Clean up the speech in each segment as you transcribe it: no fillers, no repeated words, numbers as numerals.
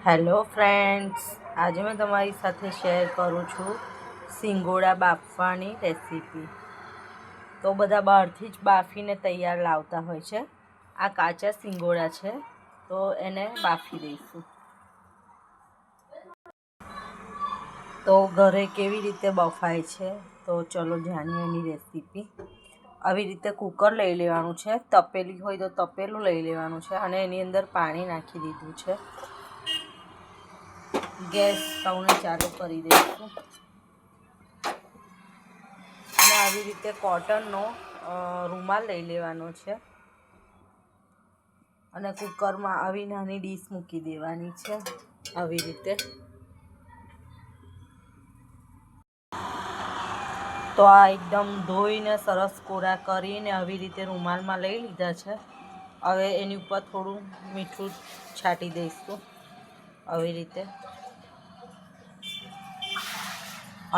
Hello friends, આજે मैं તમારી સાથે શેર કરું છું સિંગોડા બાફવાની રેસીપી। તો બધા બહારથી જ બાફીને તૈયાર લાવતા હોય છે। આ કાચા સિંગોડા છે, તો એને બાફી દઈશું। તો ઘરે કેવી રીતે બફાય છે, તો ચલો જાણીએ એની રેસીપી। આવી રીતે કુકર લઈ લેવાનું છે, તપેલી હોય તો તપેલું લઈ લેવાનું છે અને એની અંદર પાણી નાખી દીધું છે। ગેસ સ્ટવને ચાલુ કરી દઈશું અને આવી રીતે કોટનનો રૂમાલ લઈ લેવાનો છે અને કુકરમાં આવી નાની ડીશ મૂકી દેવાની છે। આવી રીતે તો આ એકદમ ધોઈને સરસ કોરા કરીને આવી રીતે રૂમાલમાં લઈ લીધા છે। હવે એની ઉપર થોડું મીઠું છાંટી દઈશું આવી રીતે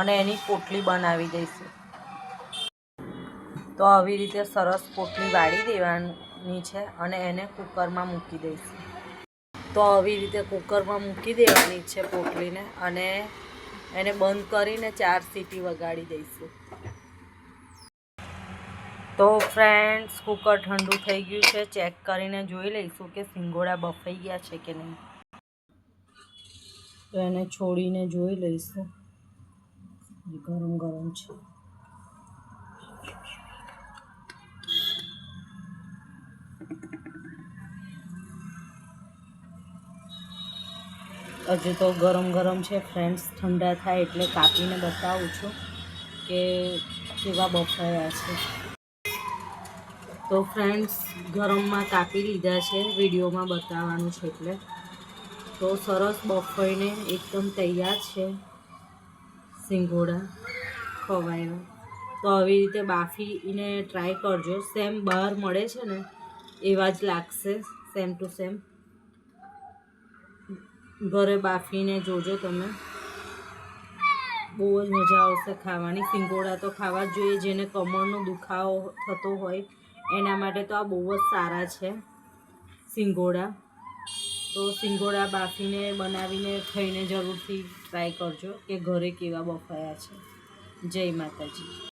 અને એની પોટલી બનાવી દઈશું। તો આવી રીતે સરસ પોટલી વાળી દેવાની છે અને એને કુકરમાં મૂકી દઈશું। તો આવી રીતે કુકરમાં મૂકી દેવાની છે પોટલીને અને એને બંધ કરીને 4 સીટી વગાડી દઈશું। તો ફ્રેન્ડ્સ, કુકર ઠંડુ થઈ ગયું છે, ચેક કરીને જોઈ લઈશું કે સિંગોડા બફાઈ ગયા છે કે નહીં। તો એને છોડીને જોઈ લઈશું, ગરમ ગરમ છે। હજુ તો ગરમ ગરમ છે ફ્રેન્ડ્સ, ઠંડા થાય એટલે કાપીને બતાવું છું કે કેવા બફાયા છે। તો ફ્રેન્ડ્સ, ગરમમાં કાપી લીધા છે, વિડીયોમાં બતાવવાનું છે એટલે। તો સરસ બફાઈને એકદમ તૈયાર છે સિંગોડા ખવાયના। તો આવી રીતે બાફીને ટ્રાય કરજો, સેમ બહાર મળે છે ને એવા જ લાગશે, સેમ ટુ સેમ। ઘરે બાફીને જોજો તમે, બહુ જ મજા આવશે ખાવાની। સિંગોડા તો ખાવા જ જોઈએ, જેને કમરનો દુખાવો થતો હોય એના માટે તો આ બહુ જ સારા છે સિંગોડા। તો સિંગોડા બાફીને બનાવીને ખાઈને જરૂરથી ટ્રાય કરજો કે ઘરે કેવા બફાયા છે। જય માતાજી।